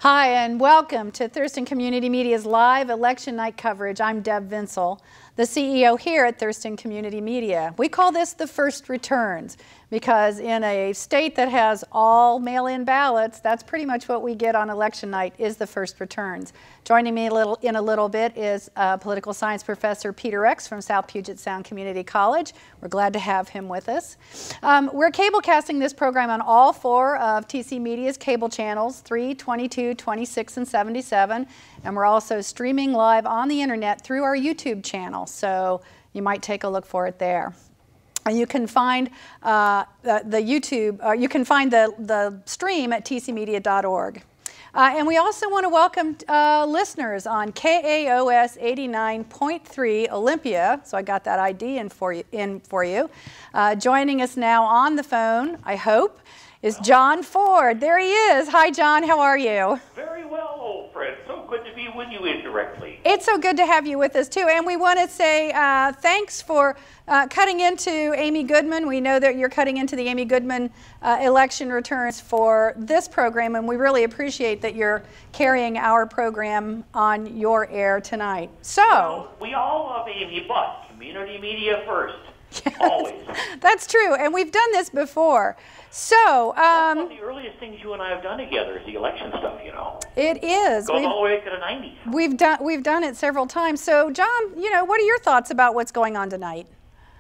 Hi, and welcome to Thurston Community Media's live election night coverage. I'm Deb Vinsel, the CEO here at Thurston Community Media. We call this the first returns because in a state that has all mail-in ballots, that's pretty much what we get on election night is the first returns. Joining me in a little bit is political science professor Peter X from South Puget Sound Community College. We're glad to have him with us. We're cablecasting this program on all four of TCMedia's cable channels, 3, 22, 26, and 77. And we're also streaming live on the internet through our YouTube channel, so you might take a look for it there. And you can find you can find the stream at tcmedia.org. And we also want to welcome listeners on KAOS 89.3 Olympia. So I got that ID in for you. Joining us now on the phone, I hope, is John Ford. There he is. Hi, John. How are you? Very well, old friend. So good to be with you indirectly. It's so good to have you with us, too. And we want to say thanks for cutting into Amy Goodman. We know that you're cutting into the Amy Goodman election returns for this program, and we really appreciate that you're carrying our program on your air tonight. So, well, we all love Amy, but community media first. Yes, always. That's true, and we've done this before. So, that's one of the earliest things you and I have done together is the election stuff, you know. It is. It goes all the way to the 90s. We've done it several times. So, John, you know, what are your thoughts about what's going on tonight?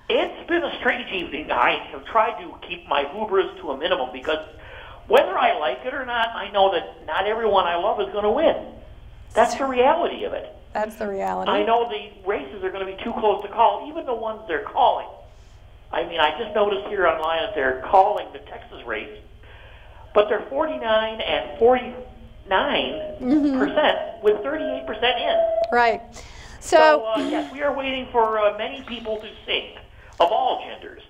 It's been a strange evening. I have tried to keep my hubris to a minimum because whether I like it or not, I know that not everyone I love is going to win. That's the reality of it. That's the reality. I know the races are going to be too close to call, even the ones they're calling. I mean, I just noticed here online that they're calling the Texas race, but they're 49 and 49% with 38% in. Right. So yes, we are waiting for many people to sing, of all genders.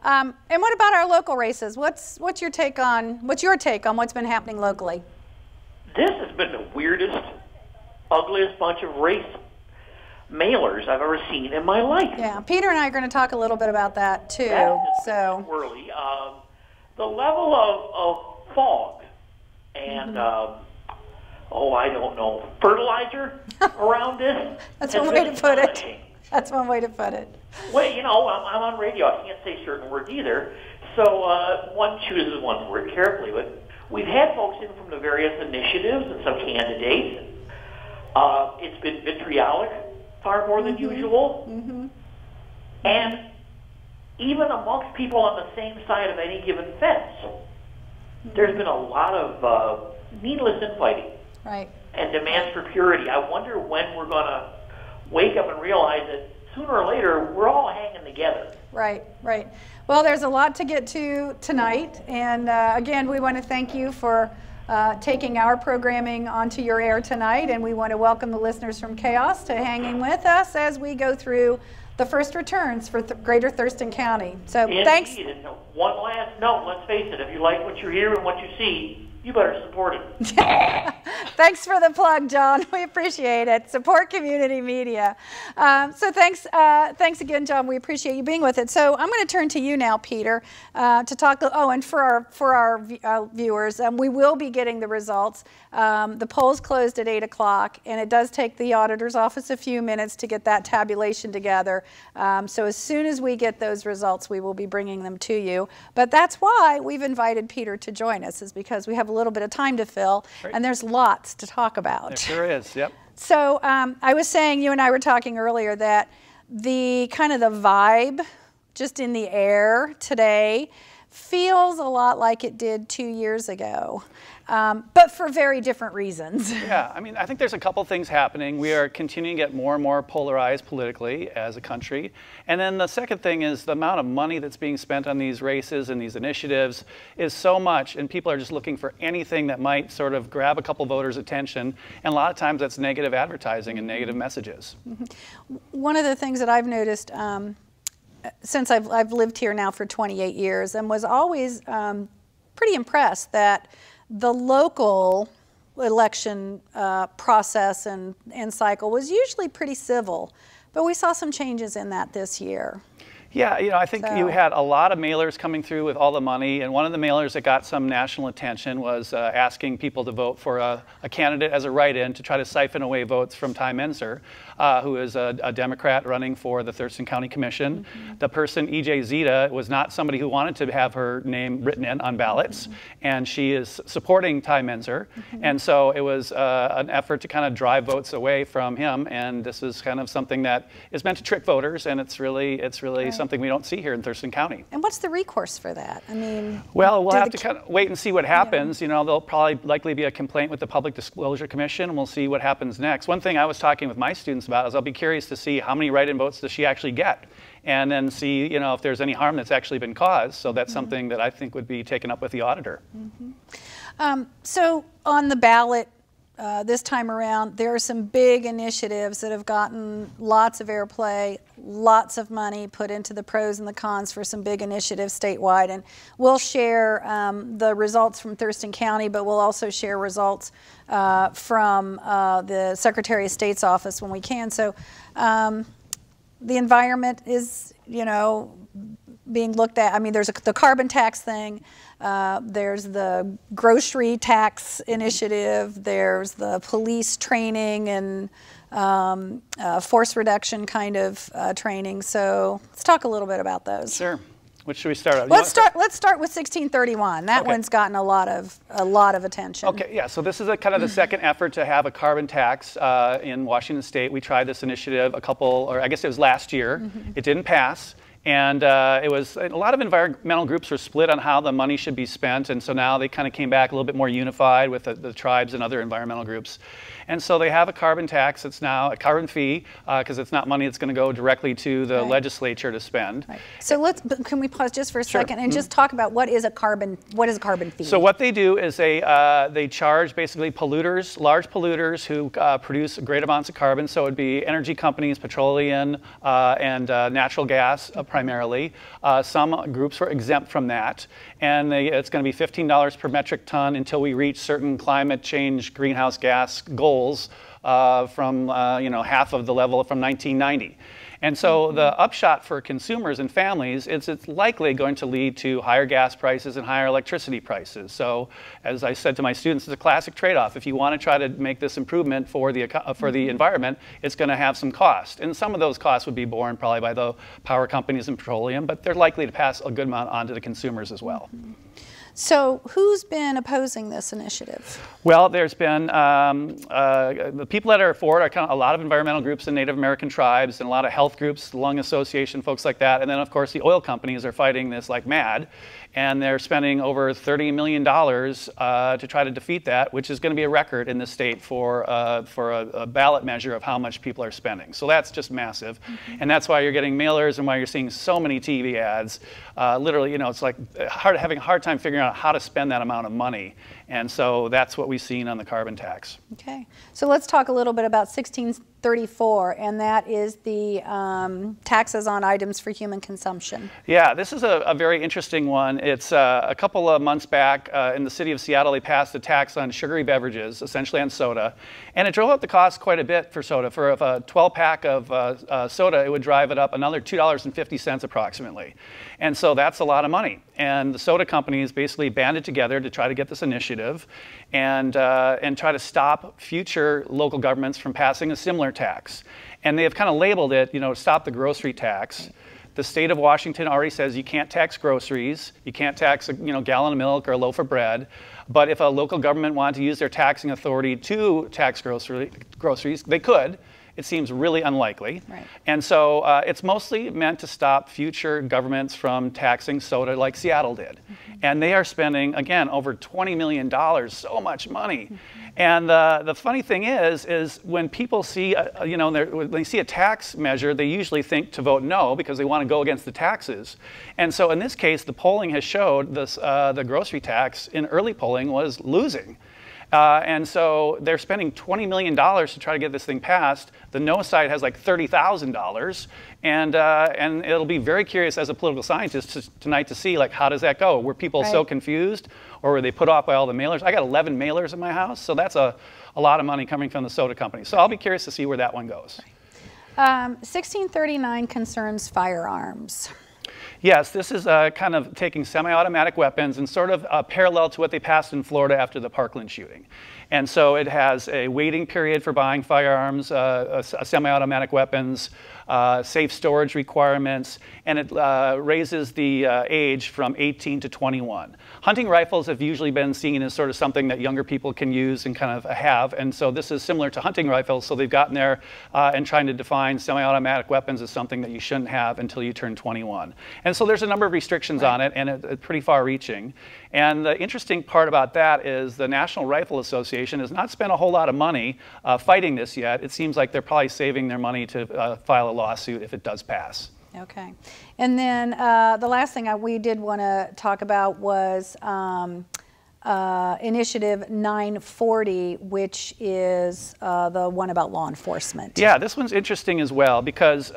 And what about our local races? What's your take on what's been happening locally? This has been the weirdest, ugliest bunch of race mailers I've ever seen in my life. Yeah, Peter and I are going to talk a little bit about that too. So swirly. The level of fog and I don't know, fertilizer around this. That's one way to put it. That's one way to put it. Well, you know, I'm on radio. I can't say certain words either. So one chooses one word carefully. But we've had folks in from the various initiatives and some candidates. It's been vitriolic, far more than usual. And even amongst people on the same side of any given fence, there's been a lot of needless infighting. Right. And demands for purity. I wonder when we're going to wake up and realize that sooner or later we're all hanging together. Right, right. Well, there's a lot to get to tonight, and again, we want to thank you for taking our programming onto your air tonight, and we want to welcome the listeners from Chaos to hanging with us as we go through the first returns for Greater Thurston County. So indeed. Thanks. And one last note, let's face it, if you like what you hear and what you see, you better support it. Thanks for the plug, John. We appreciate it. Support community media. So thanks again, John. We appreciate you being with it. So I'm going to turn to you now, Peter, to talk. Oh, and for our viewers, we will be getting the results. The polls closed at 8 o'clock, and it does take the auditor's office a few minutes to get that tabulation together. So as soon as we get those results, we will be bringing them to you. But that's why we've invited Peter to join us, is because we have a little bit of time to fill, and there's lots to talk about. There sure is, yep. So I was saying, you and I were talking earlier, that the kind of the vibe just in the air today feels a lot like it did 2 years ago, but for very different reasons. Yeah, I mean, I think there's a couple things happening. We are continuing to get more and more polarized politically as a country. And then the second thing is the amount of money that's being spent on these races and these initiatives is so much, and people are just looking for anything that might sort of grab a couple voters' attention. And a lot of times that's negative advertising and negative messages. One of the things that I've noticed since I've lived here now for 28 years and was always pretty impressed that the local election process and cycle was usually pretty civil, but we saw some changes in that this year. Yeah, I think you had a lot of mailers coming through with all the money, and one of the mailers that got some national attention was asking people to vote for a candidate as a write-in to try to siphon away votes from Ty Menzer, who is a Democrat running for the Thurston County Commission. The person, E.J. Zeta, was not somebody who wanted to have her name written in on ballots, and she is supporting Ty Menzer, and so it was an effort to kind of drive votes away from him, and this is kind of something that is meant to trick voters, and it's really something we don't see here in Thurston County. And what's the recourse for that? I mean, well, we'll have to kind of wait and see what happens. There'll probably likely be a complaint with the Public Disclosure Commission, and we'll see what happens next. One thing I was talking with my students about is I'll be curious to see how many write-in votes does she actually get, and then see if there's any harm that's actually been caused. So that's something that I think would be taken up with the auditor. So on the ballot this time around, there are some big initiatives that have gotten lots of airplay, lots of money put into the pros and the cons for some big initiatives statewide. And we'll share the results from Thurston County, but we'll also share results from the Secretary of State's office when we can. So the environment is, being looked at. I mean, there's the carbon tax thing. There's the grocery tax initiative. There's the police training and force reduction kind of training. So let's talk a little bit about those. Sure. Which should we start with? Let's start with 1631. That one's gotten a lot of attention. Okay, yeah. So this is kind of the second effort to have a carbon tax in Washington State. We tried this initiative I guess it was last year. It didn't pass. And it was a lot of environmental groups were split on how the money should be spent, and so now they kind of came back a little bit more unified with the tribes and other environmental groups. And so they have a carbon tax. It's now a carbon fee because it's not money that's going to go directly to the legislature to spend. So can we pause just for a second and just talk about what is a carbon fee? So what they do is they charge basically polluters, large polluters who produce great amounts of carbon. So it would be energy companies, petroleum and natural gas primarily. Some groups were exempt from that, and it's going to be $15 per metric ton until we reach certain climate change greenhouse gas goals from half of the level from 1990. And so the upshot for consumers and families is it's likely going to lead to higher gas prices and higher electricity prices. So as I said to my students, it's a classic trade-off. If you want to try to make this improvement for the environment, it's going to have some cost. And some of those costs would be borne probably by the power companies and petroleum, but they're likely to pass a good amount on to the consumers as well. So who's been opposing this initiative? Well, there's been the people that are for it are a lot of environmental groups and Native American tribes and a lot of health groups, the Lung Association, folks like that. And then, of course, the oil companies are fighting this like mad. And they're spending over $30 million to try to defeat that, which is going to be a record in the state for a ballot measure of how much people are spending. So that's just massive. And that's why you're getting mailers and why you're seeing so many TV ads. Literally, it's like having a hard time figuring out how to spend that amount of money. And so that's what we've seen on the carbon tax. Okay. So let's talk a little bit about 1634, and that is the taxes on items for human consumption. Yeah, this is a very interesting one. It's a couple of months back in the city of Seattle, they passed a tax on sugary beverages, essentially on soda. And it drove up the cost quite a bit for soda. For a 12-pack of soda, it would drive it up another $2.50 approximately. And so that's a lot of money. And the soda companies basically banded together to try to get this initiative and try to stop future local governments from passing a similar tax. And they have kind of labeled it, stop the grocery tax. The state of Washington already says you can't tax groceries, you can't tax a gallon of milk or a loaf of bread. But if a local government wanted to use their taxing authority to tax groceries, they could. It seems really unlikely. Right. And so it's mostly meant to stop future governments from taxing soda like Seattle did. And they are spending, again, over $20 million, so much money. And the funny thing is when people see, when they see a tax measure, they usually think to vote no because they want to go against the taxes. And so in this case, the polling has showed this, the grocery tax in early polling was losing. And so they're spending $20 million to try to get this thing passed. The no side has like $30,000. And it'll be very curious as a political scientist tonight to see, like, how does that go? Were people so confused, or were they put off by all the mailers? I got 11 mailers in my house, so that's a lot of money coming from the soda company. So I'll be curious to see where that one goes. 1639 concerns firearms. Yes, this is kind of taking semi-automatic weapons and sort of parallel to what they passed in Florida after the Parkland shooting. And so it has a waiting period for buying firearms, semi-automatic weapons, safe storage requirements, and it raises the age from 18 to 21. Hunting rifles have usually been seen as sort of something that younger people can use and kind of have, and so this is similar to hunting rifles, so they've gotten there and trying to define semi-automatic weapons as something that you shouldn't have until you turn 21. And so there's a number of restrictions on it, and it's pretty far-reaching. And the interesting part about that is the National Rifle Association has not spent a whole lot of money fighting this yet. It seems like they're probably saving their money to file a lawsuit if it does pass. Okay. And then the last thing we did want to talk about was Initiative 940, which is the one about law enforcement. Yeah, this one's interesting as well because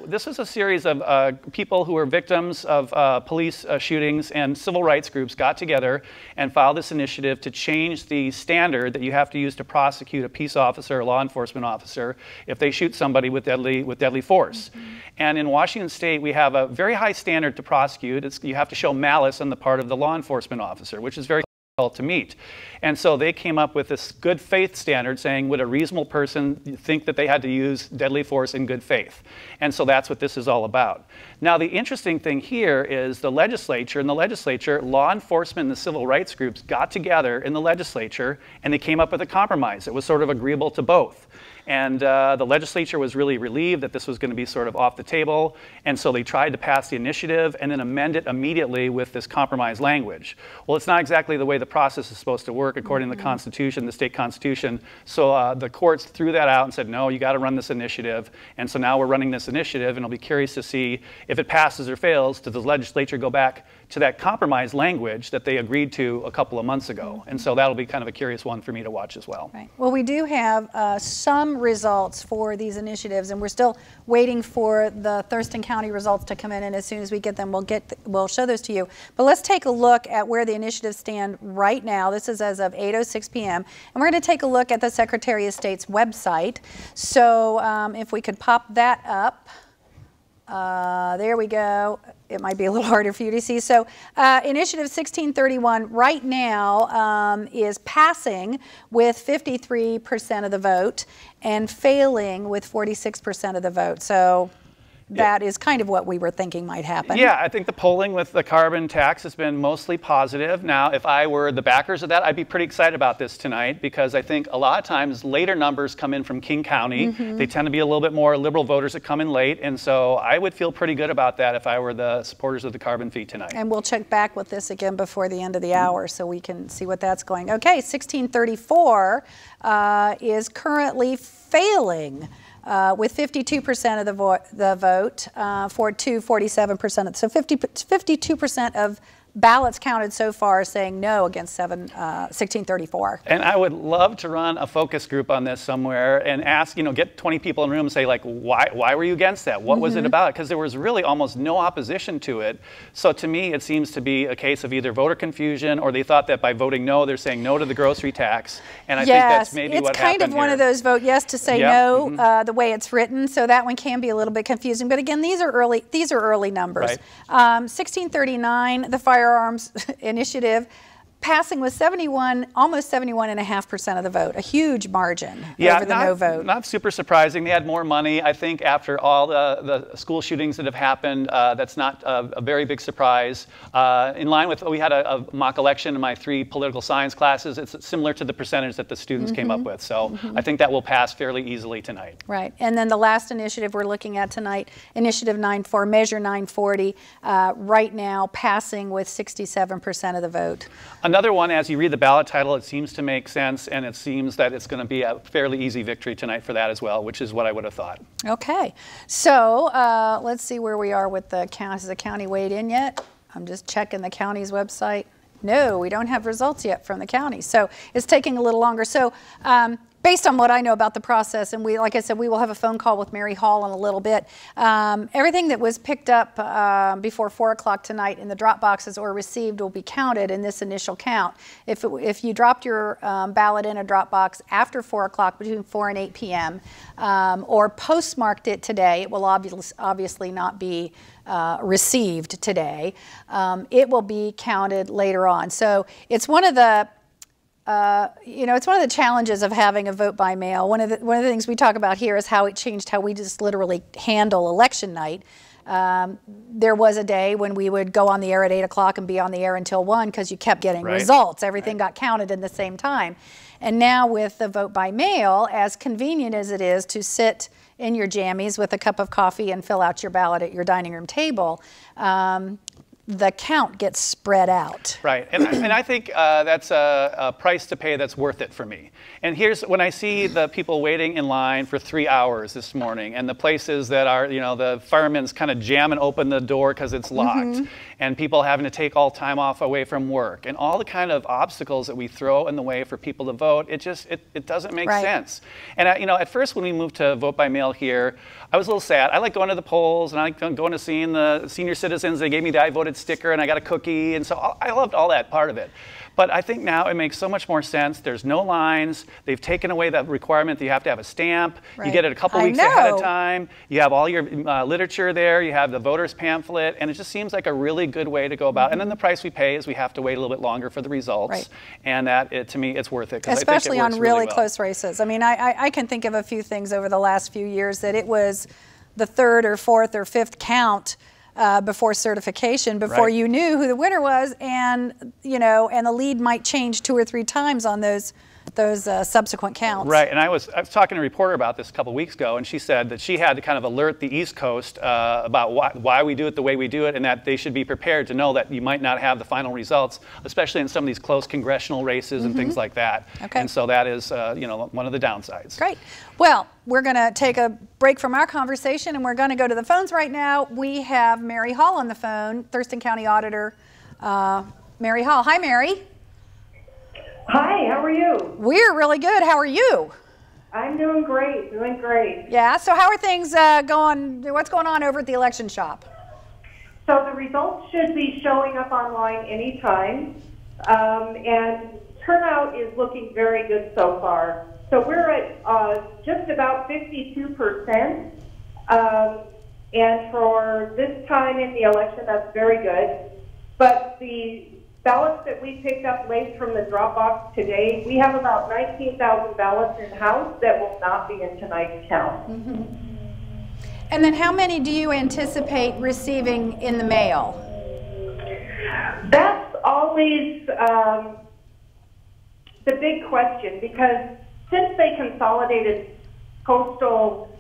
this is a series of people who were victims of police shootings, and civil rights groups got together and filed this initiative to change the standard that you have to use to prosecute a peace officer or law enforcement officer if they shoot somebody with deadly force. Mm-hmm. And in Washington State, we have a very high standard to prosecute. You have to show malice on the part of the law enforcement officer, which is very difficult to meet. And so they came up with this good faith standard saying, would a reasonable person think that they had to use deadly force in good faith? And so that's what this is all about. Now, the interesting thing here is the legislature. In the legislature, law enforcement and the civil rights groups got together in the legislature and they came up with a compromise. It was sort of agreeable to both. And the legislature was really relieved that this was going to be sort of off the table. And so they tried to pass the initiative and then amend it immediately with this compromise language. Well, it's not exactly the way the process is supposed to work according to the Constitution, the state Constitution. So the courts threw that out and said, no, you got to run this initiative. And so now we're running this initiative, and I'll be curious to see if it passes or fails. Does the legislature go back to that compromise language that they agreed to a couple of months ago? And so that'll be kind of a curious one for me to watch as well. Right. Well, we do have some results for these initiatives, and we're still waiting for the Thurston County results to come in, and as soon as we get them, we'll show those to you. But let's take a look at where the initiatives stand right now. This is as of 8:06 p.m. and we're going to take a look at the Secretary of State's website. So if we could pop that up. There we go. It might be a little harder for you to see. So Initiative 1631 right now is passing with 53% of the vote and failing with 46% of the vote. So that is kind of what we were thinking might happen. Yeah, I think the polling with the carbon tax has been mostly positive. Now, if I were the backers of that, I'd be pretty excited about this tonight because I think a lot of times later numbers come in from King County. They tend to be a little bit more liberal voters that come in late, and so I would feel pretty good about that if I were the supporters of the carbon fee tonight. And we'll check back with this again before the end of the hour so we can see what that's going. Okay, 1634 is currently failing. With 52% of the vote for 47%. So 52% of ballots counted so far saying no against 1634. And I would love to run a focus group on this somewhere and ask, get 20 people in the room and say, like, why were you against that? What was it about? Because there was really almost no opposition to it. So to me, it seems to be a case of either voter confusion or they thought that by voting no, they're saying no to the grocery tax. And I think that's maybe what happened here. It's kind of one of those vote yes to say no the way it's written. So that one can be a little bit confusing. But again, these are early numbers. Right. 1639, the Firearms Initiative, passing with almost 71.5% of the vote, a huge margin over the no vote. Not super surprising. They had more money. I think after all the school shootings that have happened, that's not a very big surprise. In line with, we had a mock election in my 3 political science classes. It's similar to the percentage that the students came up with. So I think that will pass fairly easily tonight. Right. And then the last initiative we're looking at tonight, Initiative 940, Measure 940, right now passing with 67% of the vote. Another one, as you read the ballot title, it seems to make sense, and it seems that it's going to be a fairly easy victory tonight for that as well, which is what I would have thought. Okay. So let's see where we are with the county. Has the county weighed in yet? I'm just checking the county's website. No, we don't have results yet from the county. So it's taking a little longer. So based on what I know about the process, and like I said, we will have a phone call with Mary Hall in a little bit. Everything that was picked up before 4 o'clock tonight in the drop boxes or received will be counted in this initial count. If you dropped your ballot in a drop box after 4 o'clock, between 4 and 8 p.m., or postmarked it today, it will obviously not be received today. It will be counted later on. So it's one of the it's one of the challenges of having a vote by mail. One of the things we talk about here is how it changed how we just literally handle election night. There was a day when we would go on the air at 8 o'clock and be on the air until 1 because you kept getting results. Everything got counted in the same time. And now with the vote by mail, as convenient as it is to sit in your jammies with a cup of coffee and fill out your ballot at your dining room table, the count gets spread out. Right, and I think that's a price to pay that's worth it for me. And here's when I see the people waiting in line for 3 hours this morning, and the places that are, the firemen's kind of jamming open the door because it's locked, and people having to take all time off away from work, and all the kind of obstacles that we throw in the way for people to vote, it doesn't make sense. And at first when we moved to vote by mail here, I was a little sad. I like going to the polls, and I like going to seeing the senior citizens. They gave me the I voted sticker, and I got a cookie, and so I loved all that part of it. But I think now it makes so much more sense. There's no lines. They've taken away that requirement that you have to have a stamp. Right. You get it a couple weeks ahead of time. You have all your literature there. You have the voter's pamphlet, and it just seems like a really good way to go about it. And then the price we pay is we have to wait a little bit longer for the results. Right. And that, to me, it's worth it. Especially I think it works on really well. close races. I mean, I can think of a few things over the last few years that it was the third or fourth or fifth count before certification, before you knew who the winner was, and and the lead might change 2 or 3 times on those subsequent counts. Right, and I was talking to a reporter about this a couple weeks ago, and she said that she had to kind of alert the East Coast about why we do it the way we do it, and that they should be prepared to know that you might not have the final results, especially in some of these close congressional races and things like that. Okay. And so that is one of the downsides. Great. Well, we're going to take a break from our conversation, and we're going to go to the phones right now. We have Mary Hall on the phone, Thurston County Auditor Mary Hall. Hi, Mary. Hi, how are you? We're really good. How are you? I'm doing great, doing great. Yeah, so how are things going? What's going on over at the election shop? So the results should be showing up online anytime, and turnout is looking very good so far. So we're at just about 52%, and for this time in the election, that's very good. But the ballots that we picked up late from the drop box today, we have about 19,000 ballots in-house that will not be in tonight's count. And then how many do you anticipate receiving in the mail? That's always the big question, because since they consolidated postal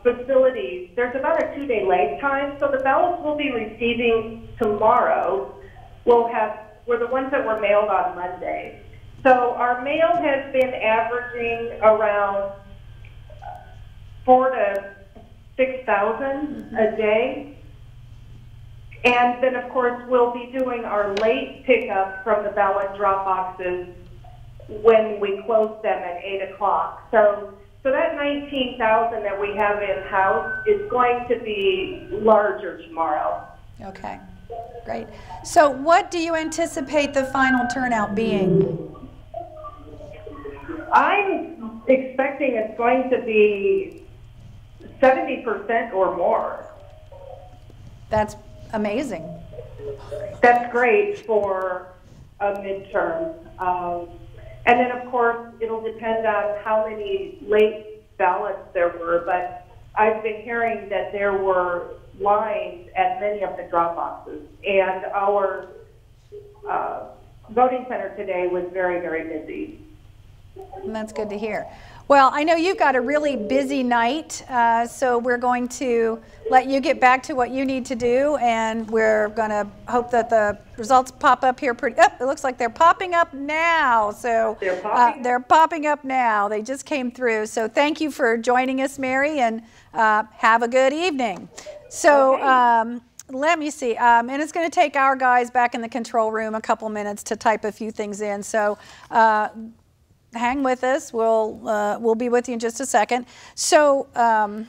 facilities, there's about a 2-day lag time, so the ballots we'll be receiving tomorrow were the ones that were mailed on Monday. So our mail has been averaging around 4,000 to 6,000 a day. And then, of course, we'll be doing our late pickup from the ballot drop boxes when we close them at 8 o'clock. So that 19,000 that we have in-house is going to be larger tomorrow. Okay. Great. So what do you anticipate the final turnout being? I'm expecting it's going to be 70% or more. That's amazing. That's great for a midterm. And then, of course, it'll depend on how many late ballots there were, but I've been hearing that there were lines at many of the drop boxes, and our voting center today was very, very busy. And that's good to hear. Well, I know you've got a really busy night, so we're going to let you get back to what you need to do, and we're going to hope that the results pop up here pretty. Oh, it looks like they're popping up now. So they're popping up now. They just came through. So thank you for joining us, Mary, and have a good evening. So let me see, and it's going to take our guys back in the control room a couple minutes to type a few things in. So hang with us. We'll be with you in just a second. So where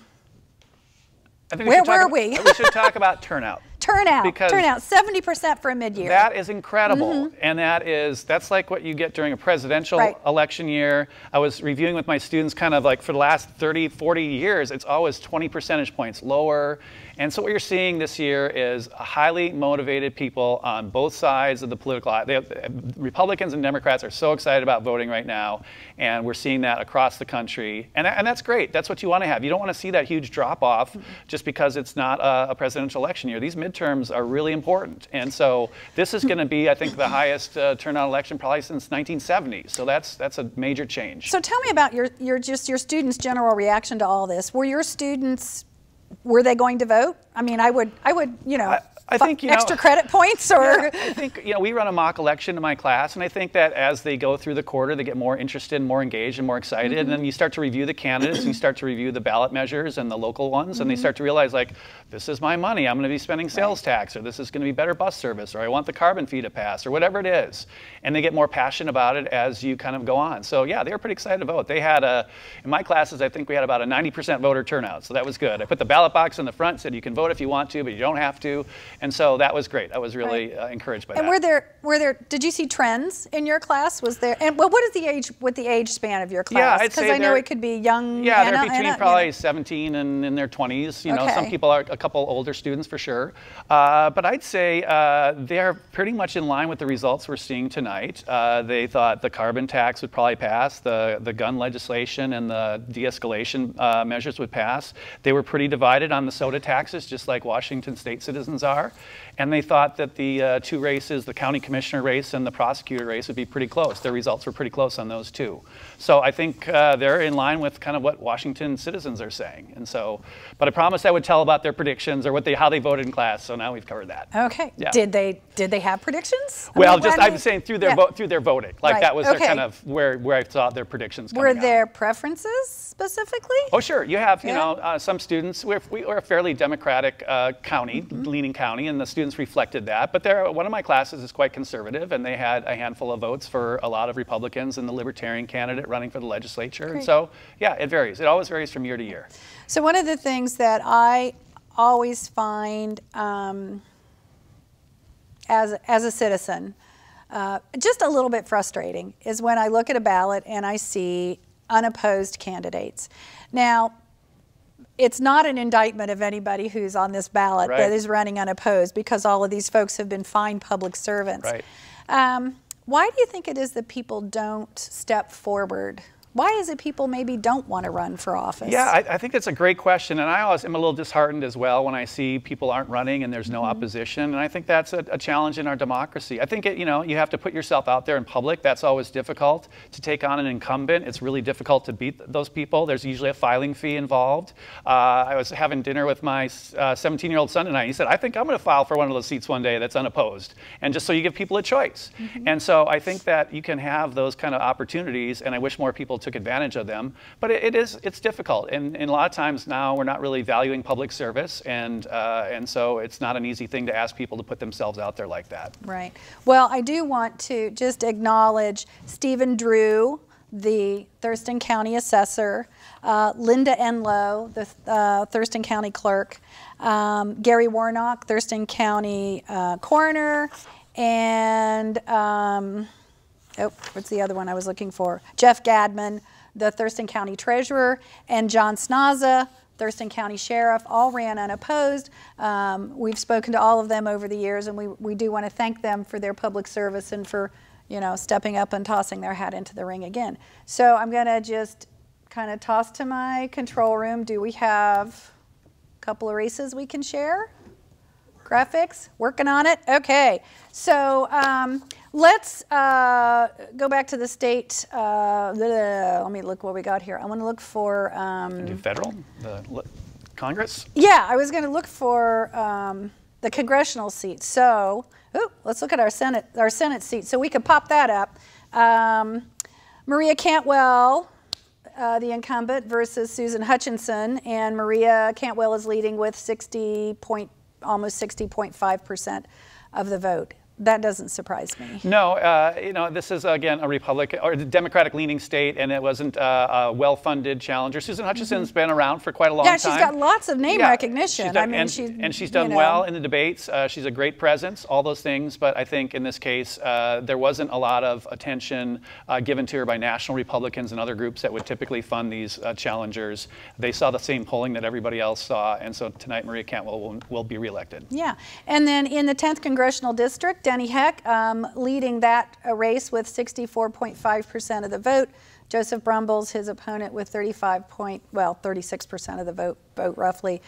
were we? We should talk about turnout. Turnout, 70% for a mid-year. That is incredible, and that's like what you get during a presidential election year. I was reviewing with my students kind of like for the last 30, 40 years, it's always 20 percentage points lower. And so what you're seeing this year is highly motivated people on both sides of the political aisle. Republicans and Democrats are so excited about voting right now, and we're seeing that across the country. And that's great. That's what you want to have. You don't want to see that huge drop-off just because it's not a presidential election year. These midterms are really important. And so this is going to be, I think, the highest turnout election probably since 1970. So that's a major change. So tell me about your students' general reaction to all this. Were your students... Were they going to vote? I mean, I would, I think, extra credit points, or? Yeah, I think, we run a mock election in my class, and I think that as they go through the quarter, they get more interested and more engaged and more excited, and then you start to review the candidates, and you start to review the ballot measures and the local ones, and they start to realize, like, this is my money, I'm going to be spending sales tax, or this is going to be better bus service, or I want the carbon fee to pass, or whatever it is. And they get more passionate about it as you kind of go on. So yeah, they were pretty excited to vote. They had in my classes, I think we had about a 90% voter turnout, so that was good. I put the ballot box in the front, said you can vote if you want to, but you don't have to. And so that was great. I was really encouraged by that. And did you see trends in your class? Was there, and what is the age span of your class? Yeah, I'd say because I know it could be young. Yeah, they're between probably 17 and in their 20s. You know, some people are a couple older students for sure. But I'd say they're pretty much in line with the results we're seeing tonight. They thought the carbon tax would probably pass, the gun legislation and the de-escalation measures would pass. They were pretty divided on the soda taxes, just like Washington state citizens are. And they thought that the two races, the county commissioner race and the prosecutor race, would be pretty close. Their results were pretty close on those two. So I think they're in line with kind of what Washington citizens are saying. And so, but I promised I would tell about their predictions or how they voted in class. So now we've covered that. Okay. Yeah. Did they have predictions? Well, I'm saying through their voting. Like that was their kind of where I thought their predictions coming out. Were there preferences specifically? Oh, sure. You have some students. We're a fairly Democratic county, leaning county, and the students reflected that. But one of my classes is quite conservative, and they had a handful of votes for a lot of Republicans and the Libertarian candidate running for the legislature. Great. And so, yeah, it varies. It always varies from year to year. So one of the things that I always find as a citizen, just a little bit frustrating, is when I look at a ballot and I see unopposed candidates. Now, it's not an indictment of anybody who's on this ballot that is running unopposed, because all of these folks have been fine public servants. Right. Why do you think it is that people don't step forward? Why is it people maybe don't want to run for office? Yeah, I think it's a great question, and I always am a little disheartened as well when I see people aren't running and there's no opposition, and I think that's a challenge in our democracy. I think you have to put yourself out there in public. That's always difficult. To take on an incumbent, it's really difficult to beat those people. There's usually a filing fee involved. I was having dinner with my 17-year-old son tonight. He said, I think I'm going to file for one of those seats one day that's unopposed, and just so you give people a choice. And so I think that you can have those kind of opportunities, and I wish more people took advantage of them, but it's difficult, and a lot of times now we're not really valuing public service, and so it's not an easy thing to ask people to put themselves out there like that. Right. Well, I do want to just acknowledge Stephen Drew, the Thurston County Assessor, Linda Enlow, the Thurston County Clerk, Gary Warnock, Thurston County Coroner, and what's the other one I was looking for? Jeff Gadman, the Thurston County Treasurer, and John Snaza, Thurston County Sheriff, all ran unopposed. We've spoken to all of them over the years, and we do want to thank them for their public service and for, stepping up and tossing their hat into the ring again. So I'm going to just kind of toss to my control room. Do we have a couple of races we can share? Graphics? Working on it? Okay. So let's go back to the state. Let me look what we got here. I want to look for... do federal? The Congress? Yeah, I was going to look for the congressional seats. So let's look at our Senate seat. So we could pop that up. Maria Cantwell, the incumbent, versus Susan Hutchinson. And Maria Cantwell is leading with almost 60.5% of the vote. that doesn't surprise me. No, you know, this is again a Republican or Democratic-leaning state, and it wasn't a well-funded challenger. Susan Hutchinson's been around for quite a long time. Yeah, she's got lots of name recognition. I mean, she's done well in the debates. She's a great presence, all those things. But I think in this case, there wasn't a lot of attention given to her by national Republicans and other groups that would typically fund these challengers. They saw the same polling that everybody else saw, and so tonight Maria Cantwell will be reelected. Yeah, and then in the 10th Congressional District, Denny Heck leading that race with 64.5% of the vote. Joseph Brumbles, his opponent, with 36% of the vote roughly.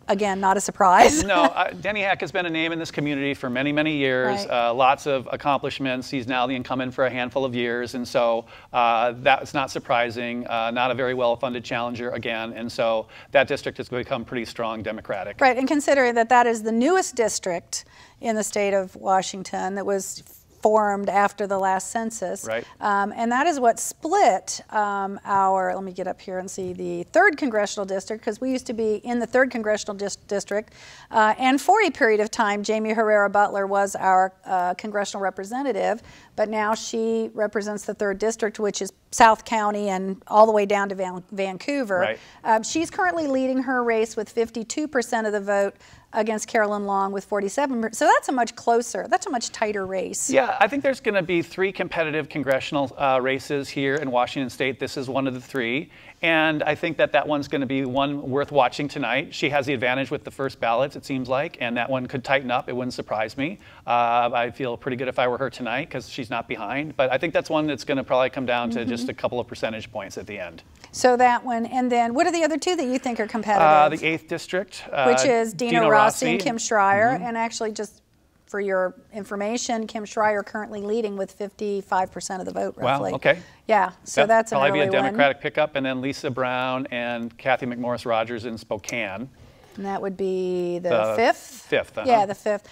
Again, not a surprise. No, Denny Heck has been a name in this community for many, many years. Right. Lots of accomplishments. He's now the incumbent for a handful of years, and so that's not surprising. Not a very well-funded challenger again, and so that district has become pretty strong Democratic. Right, and considering that that is the newest district in the state of Washington that was formed after the last census. Right. And that is what split let me get up here and see the 3rd Congressional District, because we used to be in the 3rd Congressional District. And for a period of time, Jamie Herrera Butler was our congressional representative, but now she represents the 3rd District, which is South County and all the way down to Vancouver. Right. She's currently leading her race with 52% of the vote against Carolyn Long with 47%. So that's a much closer, that's a much tighter race. Yeah, I think there's going to be 3 competitive congressional races here in Washington State. This is one of the 3. And I think that one's going to be one worth watching tonight. She has the advantage with the first ballots, it seems like, and that one could tighten up. It wouldn't surprise me. I'd feel pretty good if I were her tonight because she's not behind. But I think that's one that's going to probably come down to just a couple of percentage points at the end. So that one, and then what are the other 2 that you think are competitive? The 8th District. Which is Dina Rossi and Kim Schreier. And actually, just for your information, Kim Schreier currently leading with 55% of the vote, roughly. Wow, okay. Yeah, so that's an early probably be a Democratic win. pickup, and then Lisa Brown and Kathy McMorris Rogers in Spokane. And that would be the 5th? 5th, Yeah, the 5th.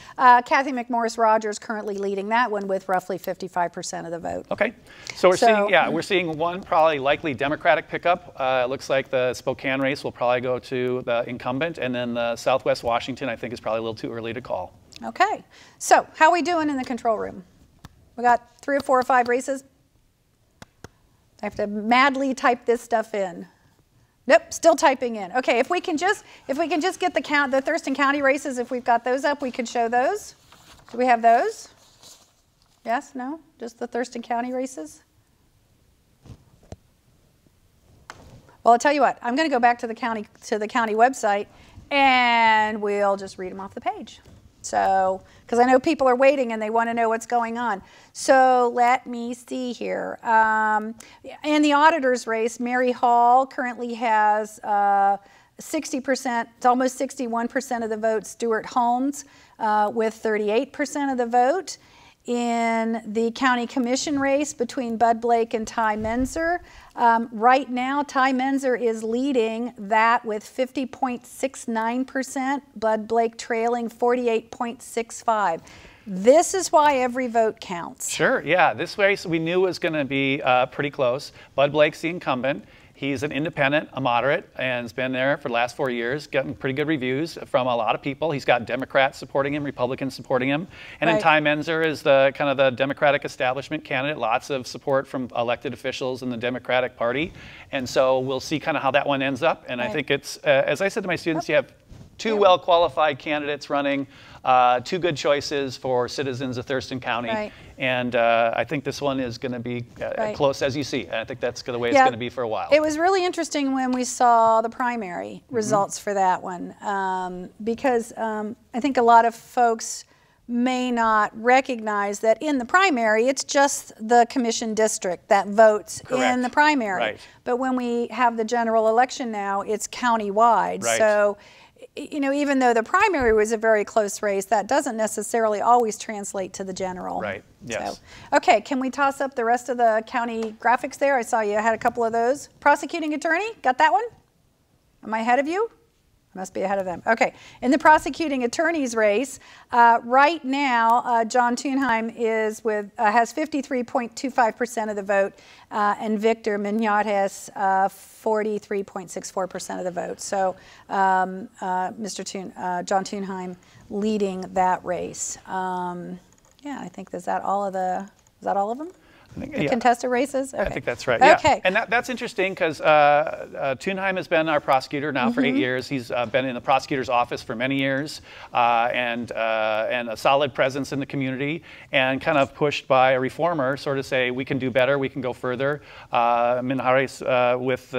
Kathy McMorris Rogers currently leading that one with roughly 55% of the vote. Okay, so we're seeing one probably likely Democratic pickup. It looks like the Spokane race will probably go to the incumbent, and then the Southwest Washington I think is probably a little too early to call. Okay, so how are we doing in the control room? We got 3 or 4 or 5 races? I have to madly type this stuff in. Nope, still typing in. Okay, if we can just get the Thurston County races, if we've got those up, we could show those. Do we have those? Yes, no? Just the Thurston County races? Well, I'll tell you what, I'm going to go back to the county website and we'll just read them off the page. So, because I know people are waiting and they want to know what's going on. So let me see here. In the auditor's race, Mary Hall currently has 60%, it's almost 61% of the vote. Stuart Holmes with 38% of the vote. In the county commission race between Bud Blake and Ty Menzer, right now Ty Menzer is leading that with 50.69%, Bud Blake trailing 48.65%. This is why every vote counts. Sure, yeah, this race we knew was going to be pretty close. Bud Blake's the incumbent. He's an independent, a moderate, and has been there for the last 4 years, getting pretty good reviews from a lot of people. He's got Democrats supporting him, Republicans supporting him. And then Ty Menzer is the kind of the Democratic establishment candidate, lots of support from elected officials in the Democratic Party. And so we'll see kind of how that one ends up. And I think it's, as I said to my students, you have 2 well-qualified candidates running, 2 good choices for citizens of Thurston County. And I think this one is going to be close as you see. And I think that's the way it's going to be for a while. It was really interesting when we saw the primary results for that one because I think a lot of folks may not recognize that in the primary, it's just the commission district that votes in the primary. But when we have the general election now, it's county-wide. So, you know, even though the primary was a very close race, that doesn't necessarily always translate to the general. Right, yes. So, okay, can we toss up the rest of the county graphics there? I saw you had a couple of those. Prosecuting attorney, got that one? Am I ahead of you? I must be ahead of them. Okay. In the prosecuting attorney's race, right now, John Thunheim is has 53.25% of the vote, and Victor Mignot has 43.64% of the vote. So, John Thunheim leading that race. Yeah, I think is that all of them? The contested races? Okay. I think that's right. Okay. Yeah. And that's interesting because Thunheim has been our prosecutor now for 8 years. He's been in the prosecutor's office for many years and a solid presence in the community, and kind of pushed by a reformer, sort of say, we can do better, we can go further. Minhares with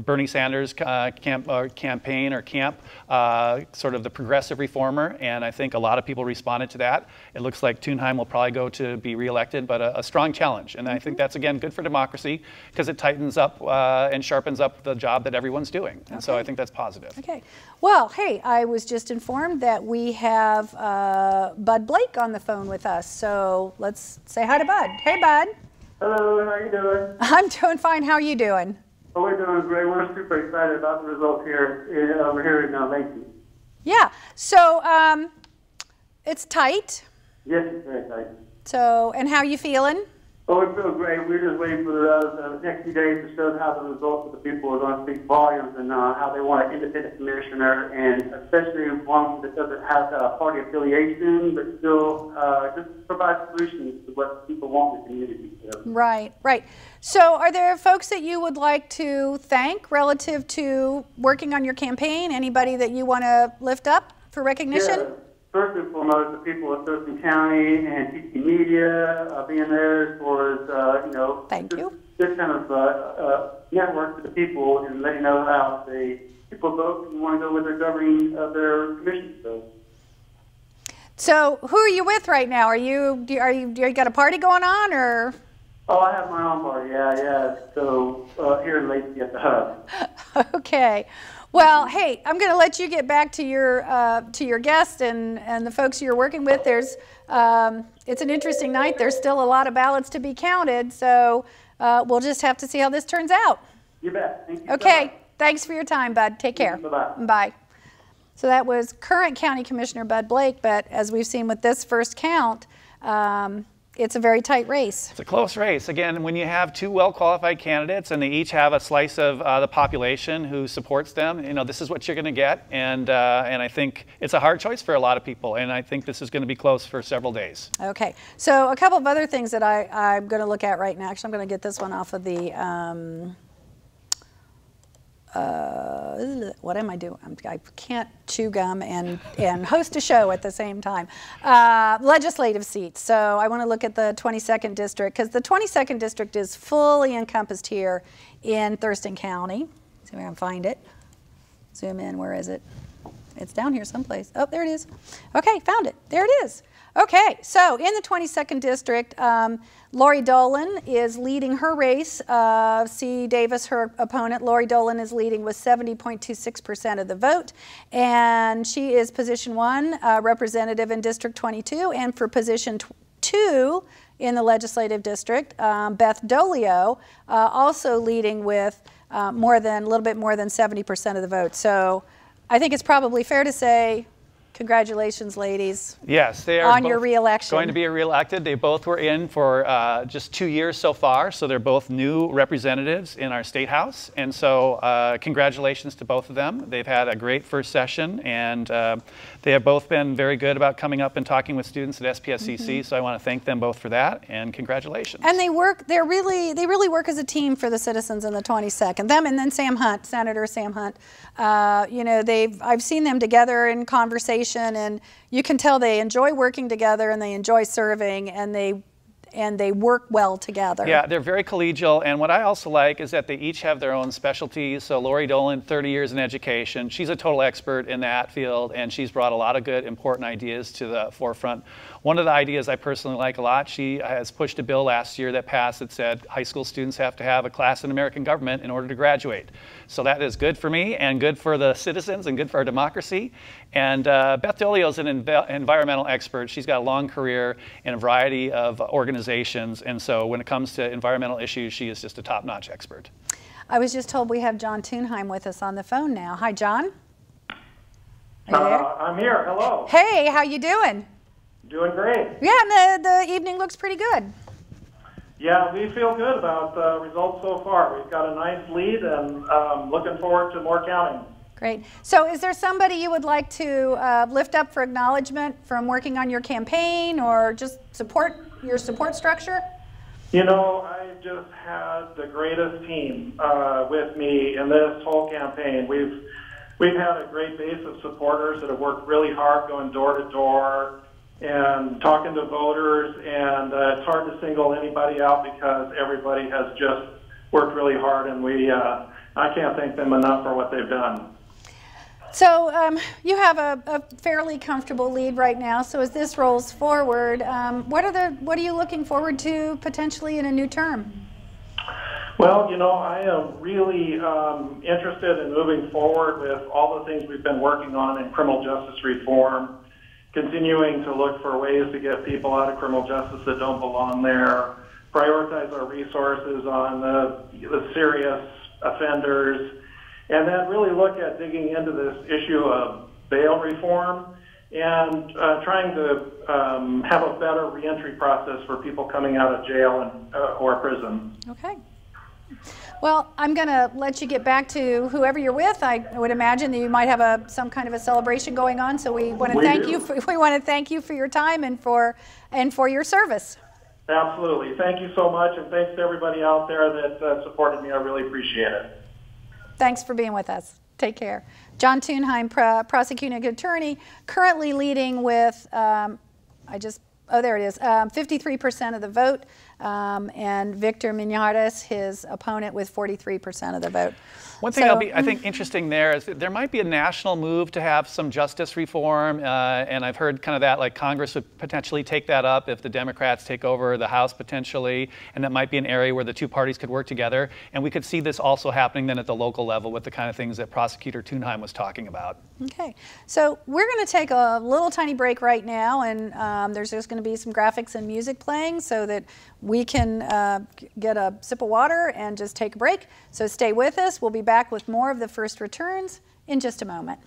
Bernie Sanders campaign or camp, sort of the progressive reformer, and I think a lot of people responded to that. It looks like Thunheim will probably go to be reelected, but a strong challenge. And I think that's, again, good for democracy because it tightens up and sharpens up the job that everyone's doing. And so I think that's positive. Okay. Well, hey, I was just informed that we have Bud Blake on the phone with us. So let's say hi to Bud. Hey, Bud. Hello, how are you doing? I'm doing fine. How are you doing? Oh, we're doing great. We're super excited about the results here over here in Lakeland. Yeah. So it's tight. Yes, it's very tight. So, and how are you feeling? Oh, we feel great. We're just waiting for the next few days to show how the results of the people are going to speak volumes and how they want an independent commissioner, and especially one that doesn't have a party affiliation, but still just provide solutions to what people want in the community. So. Right, right. So are there folks that you would like to thank relative to working on your campaign? Anybody that you want to lift up for recognition? Yeah. First and foremost, the people of Thurston County and TCMedia being there for, Thank you. This kind of network to the people and letting know how the people vote and want to go with their governing of their commission. So who are you with right now? Are you got a party going on, or? Oh, I have my own party. Yeah. So here in Lacey at the Hub. Okay. Well, hey, I'm going to let you get back to your guest and the folks you're working with. It's an interesting night. There's still a lot of ballots to be counted, so we'll just have to see how this turns out. You bet. Thank you. Okay. So much. Thanks for your time, Bud. Take care. Bye-bye. Bye. So that was current County Commissioner Bud Blake, but as we've seen with this first count, it's a very tight race. It's a close race. Again, when you have two well-qualified candidates and they each have a slice of the population who supports them, this is what you're going to get. And I think it's a hard choice for a lot of people. And I think this is going to be close for several days. Okay. So a couple of other things that I'm going to look at right now. Actually, I'm going to get this one off of the what am I doing? I can't chew gum and host a show at the same time. Legislative seats. So I want to look at the 22nd district because the 22nd district is fully encompassed here in Thurston County. See if I can find it. Zoom in. Where is it? It's down here someplace. Oh, there it is. Okay, found it. There it is. Okay, so in the 22nd district, Lori Dolan is leading her race. C. Davis, her opponent. Lori Dolan is leading with 70.26% of the vote, and she is position 1 representative in District 22, and for position 2 in the legislative district, Beth Dolio, also leading with a little bit more than 70% of the vote. So I think it's probably fair to say, congratulations, ladies. Yes, they are on your re-election. Going to be re-elected. They both were in for just 2 years so far, so they're both new representatives in our state house. And so congratulations to both of them. They've had a great first session, and they have both been very good about coming up and talking with students at SPSCC. So I want to thank them both for that, and congratulations. And they really work as a team for the citizens in the 22nd. Them and then Sam Hunt, Senator Sam Hunt. I've seen them together in conversation, and you can tell they enjoy working together and they enjoy serving, and they work well together. Yeah, they're very collegial, and what I also like is that they each have their own specialties. So Lori Dolan, 30 years in education. She's a total expert in that field, and she's brought a lot of good, important ideas to the forefront. One of the ideas I personally like a lot, she has pushed a bill last year that passed that said high school students have to have a class in American government in order to graduate. So that is good for me and good for the citizens and good for our democracy. And Beth Dolio is an environmental expert. She's got a long career in a variety of organizations. And so when it comes to environmental issues, she is just a top-notch expert. I was just told we have John Thunheim with us on the phone now. Hi, John. Are you there? I'm here. Hello. Hey, how you doing? Doing great. Yeah, and the evening looks pretty good. Yeah, we feel good about the results so far. We've got a nice lead and looking forward to more counting. Great. So is there somebody you would like to lift up for acknowledgement from working on your campaign or just your support structure? You know, I just had the greatest team with me in this whole campaign. We've had a great base of supporters that have worked really hard going door to door and talking to voters, and it's hard to single anybody out because everybody has just worked really hard, and I can't thank them enough for what they've done. So you have a fairly comfortable lead right now. So as this rolls forward, what are you looking forward to potentially in a new term? Well, you know, I am really interested in moving forward with all the things we've been working on in criminal justice reform, continuing to look for ways to get people out of criminal justice that don't belong there, prioritize our resources on the serious offenders, and then really look at digging into this issue of bail reform and trying to have a better reentry process for people coming out of jail or prison. Okay. Well, I'm going to let you get back to whoever you're with. I would imagine that you might have some kind of a celebration going on. So we want to thank you. We want to thank you for your time and for your service. Absolutely. Thank you so much, and thanks to everybody out there that supported me. I really appreciate it. Thanks for being with us. Take care. John Thunheim, prosecuting attorney, currently leading with, there it is, 53% of the vote, and Victor Miñares, his opponent, with 43% of the vote. One thing I think interesting there is that there might be a national move to have some justice reform, and I've heard kind of that, like Congress would potentially take that up if the Democrats take over the House potentially, and that might be an area where the two parties could work together. And we could see this also happening then at the local level with the kind of things that Prosecutor Thunheim was talking about. Okay, so we're going to take a little tiny break right now, and there's just going to be some graphics and music playing so that we can get a sip of water and just take a break. So stay with us. We'll be back with more of the first returns in just a moment.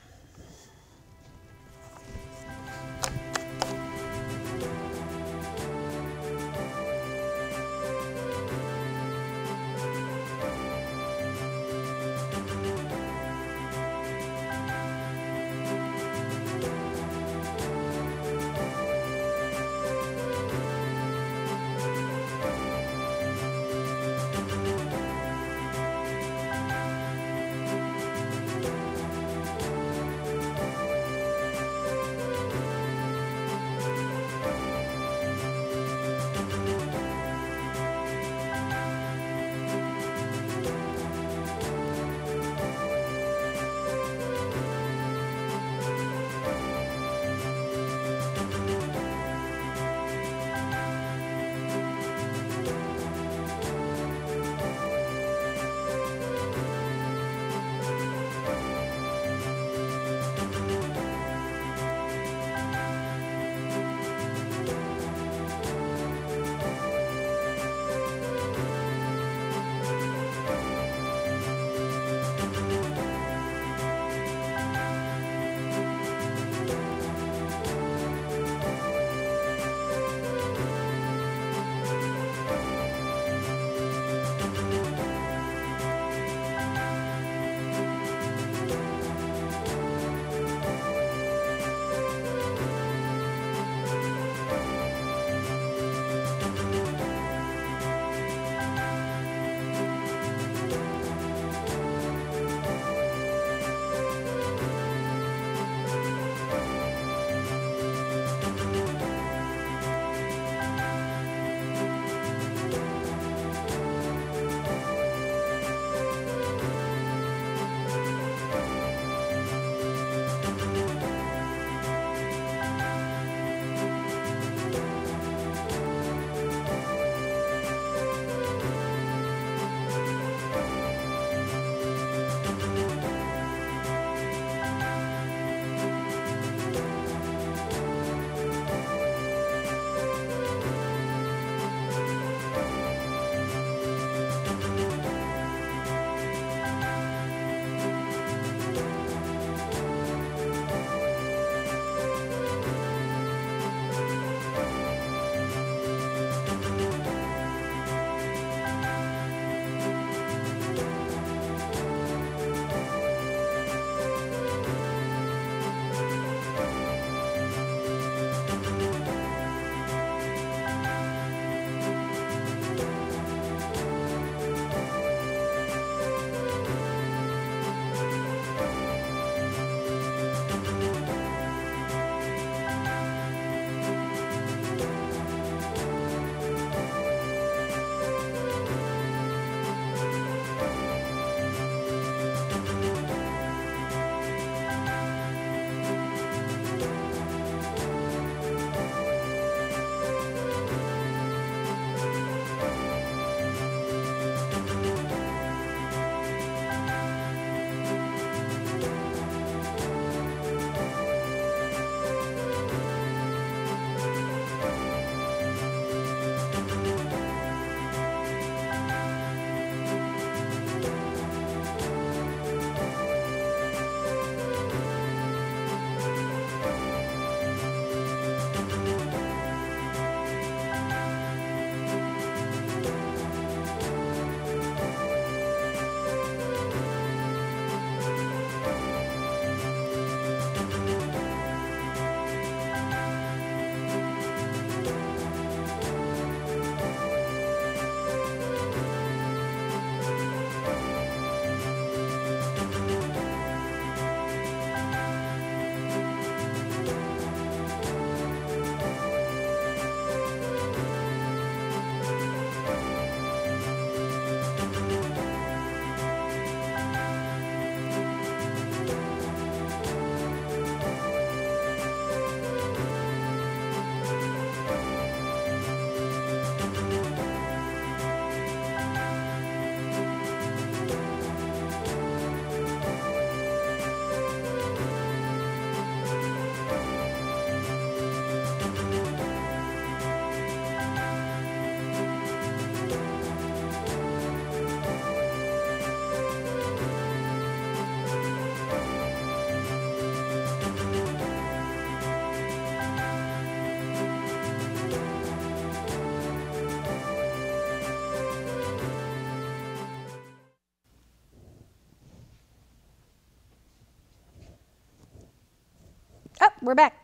we're back.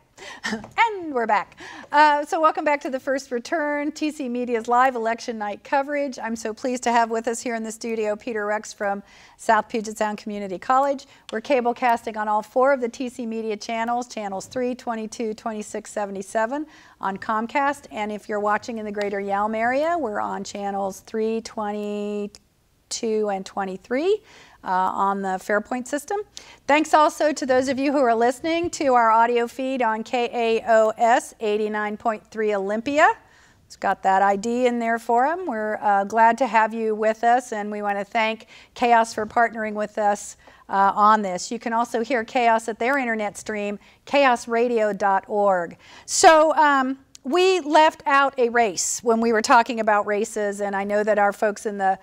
And we're back. So welcome back to The First Return, TC Media's live election night coverage. I'm so pleased to have with us here in the studio Peter Rex from South Puget Sound Community College. We're cable casting on all 4 of the TC Media channels, channels 3, 22, 26, 77 on Comcast. And if you're watching in the greater Yelm area, we're on channels 3, 22, and 23. On the Fairpoint system. Thanks also to those of you who are listening to our audio feed on KAOS 89.3 Olympia. It's got that ID in there for them. We're glad to have you with us, and we want to thank Chaos for partnering with us on this. You can also hear Chaos at their internet stream, chaosradio.org. So we left out a race when we were talking about races, and I know that our folks in the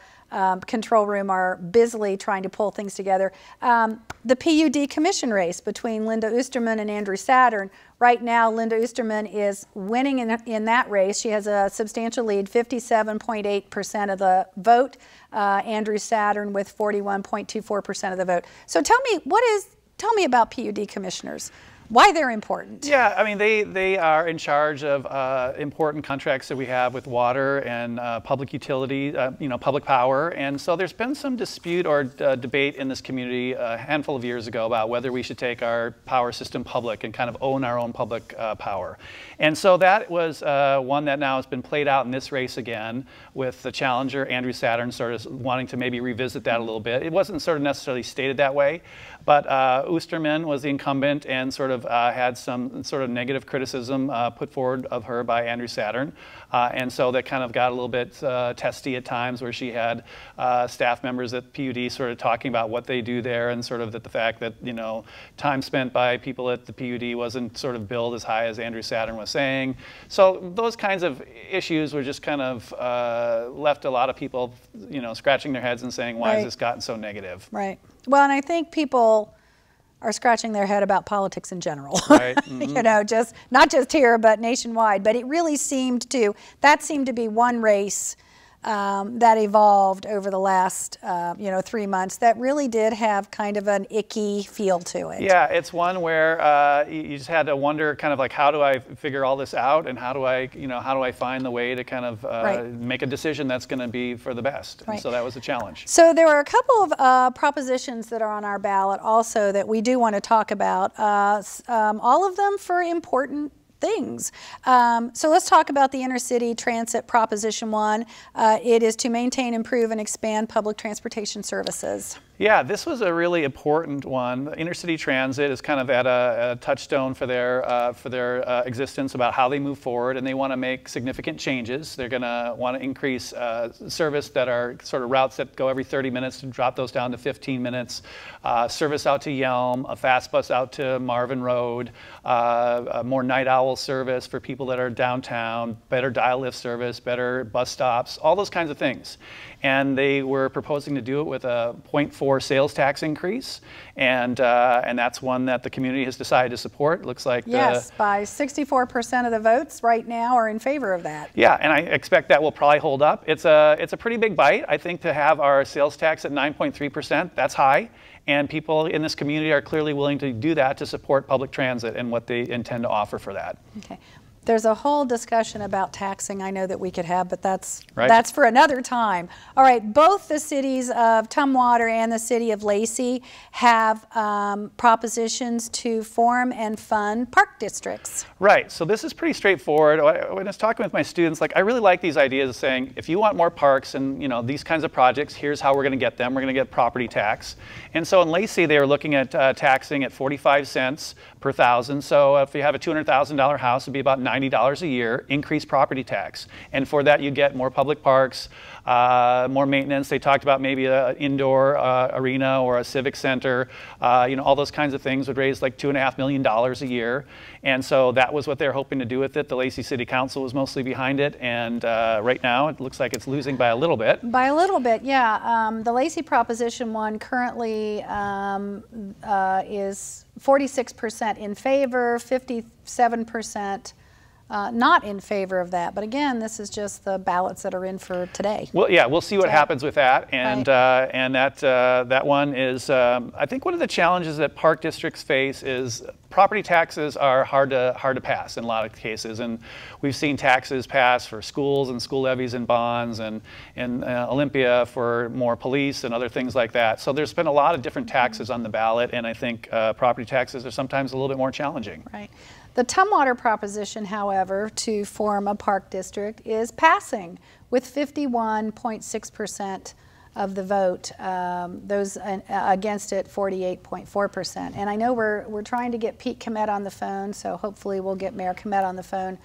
control room are busily trying to pull things together. The PUD commission race between Linda Oystermen and Andrew Saturn. Right now, Linda Oystermen is winning in that race. She has a substantial lead, 57.8% of the vote. Andrew Saturn with 41.24% of the vote. So tell me about PUD commissioners. Why they're important. Yeah, I mean, they are in charge of important contracts that we have with water and public utility, public power. And so there's been some dispute or debate in this community a handful of years ago about whether we should take our power system public and kind of own our own public power. And so that was one that now has been played out in this race again with the challenger, Andrew Saturn, sort of wanting to maybe revisit that a little bit. It wasn't sort of necessarily stated that way, but Oystermen was the incumbent and sort of had some sort of negative criticism put forward of her by Andrew Saturn. And so that kind of got a little bit testy at times, where she had staff members at PUD sort of talking about what they do there, and sort of the fact that, time spent by people at the PUD wasn't sort of billed as high as Andrew Saturn was saying. So those kinds of issues were just kind of left a lot of people, scratching their heads and saying, why has this gotten so negative? Right. Well, and I think people are scratching their head about politics in general. Right. Mm-hmm. Just not just here, but nationwide. But it really seemed to be one race that evolved over the last 3 months that really did have kind of an icky feel to it. Yeah, it's one where you just had to wonder, kind of like, how do I figure all this out, and how do I find the way to kind of make a decision that's going to be for the best. And so that was a challenge. So there are a couple of propositions that are on our ballot also that we do want to talk about. All of them for important things. So let's talk about the Intercity Transit Proposition 1. It is to maintain, improve, and expand public transportation services. Yeah, this was a really important one. Intercity Transit is kind of at a touchstone for their existence about how they move forward, and they want to make significant changes. They're going to want to increase service that are sort of routes that go every 30 minutes, to drop those down to 15 minutes, service out to Yelm, a fast bus out to Marvin Road, more night owl service for people that are downtown, better dial lift service, better bus stops, all those kinds of things. And they were proposing to do it with a 0.4 sales tax increase, and that's one that the community has decided to support. It looks like yes, by 64% of the votes right now are in favor of that. Yeah, and I expect that will probably hold up. It's a pretty big bite, I think, to have our sales tax at 9.3%. That's high, and people in this community are clearly willing to do that to support public transit and what they intend to offer for that. Okay. There's a whole discussion about taxing I know that we could have, but that's for another time. All right, both the cities of Tumwater and the city of Lacey have propositions to form and fund park districts. Right, so this is pretty straightforward. When I was talking with my students, I really like these ideas of saying, if you want more parks and these kinds of projects, here's how we're going to get them. We're going to get property tax. And so in Lacey, they were looking at taxing at 45 cents per thousand. So if you have a $200,000 house, it'd be about $90 a year, increased property tax. And for that, you get more public parks, more maintenance. They talked about maybe an indoor arena or a civic center. All those kinds of things would raise like $2.5 million a year. And so that was what they're hoping to do with it. The Lacey City Council was mostly behind it. And right now, it looks like it's losing by a little bit. By a little bit, yeah. The Lacey Proposition 1 currently is 46% in favor, 57% not in favor of that. But again, this is just the ballots that are in for today. Well, yeah, we'll see what happens with that, and right. and that one is, I think one of the challenges that park districts face is property taxes are hard to pass in a lot of cases, and we've seen taxes pass for schools and school levies and bonds, and in Olympia for more police and other things like that. So there's been a lot of different taxes on the ballot, and I think property taxes are sometimes a little bit more challenging. Right. The Tumwater proposition, however, to form a park district is passing with 51.6% of the vote. Those against it, 48.4%. And I know we're trying to get Pete Komet on the phone, so hopefully we'll get Mayor Komet on the phone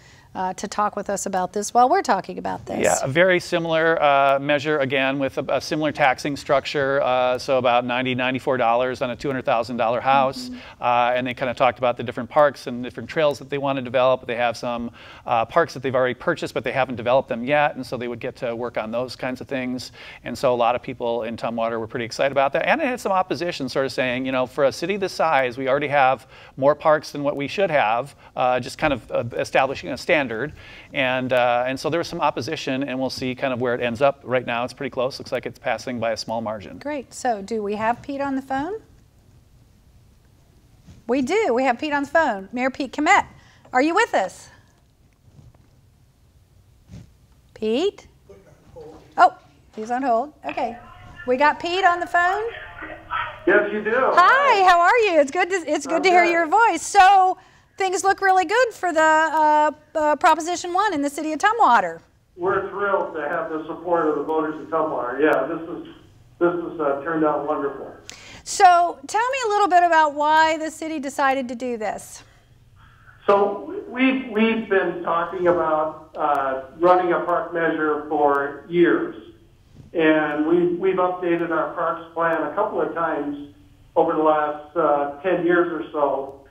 to talk with us about this while we're talking about this. Yeah, a very similar measure, again, with a similar taxing structure, so about $90, $94 on a $200,000 house. And they kind of talked about the different parks and different trails that they want to develop. They have some parks that they've already purchased, but they haven't developed them yet, and so they would get to work on those kinds of things. And so a lot of people in Tumwater were pretty excited about that. And it had some opposition sort of saying, you know, for a city this size, we already have more parks than what we should have, just kind of establishing a standard. And so there was some opposition, and we'll see kind of where it ends up. Right now, it's pretty close. Looks like it's passing by a small margin. Great. So do we have Pete on the phone? We do. We have Pete on the phone. Mayor Pete Komet, are you with us? Pete? Oh, he's on hold. Okay. We got Pete on the phone? Yes, you do. Hi, how are you? It's good to hear your voice. So things look really good for the Proposition 1 in the city of Tumwater. We're thrilled to have the support of the voters of Tumwater. Yeah, this has turned out wonderful. So tell me a little bit about why the city decided to do this. So we've been talking about running a park measure for years, and we've updated our parks plan a couple of times over the last 10 years or so.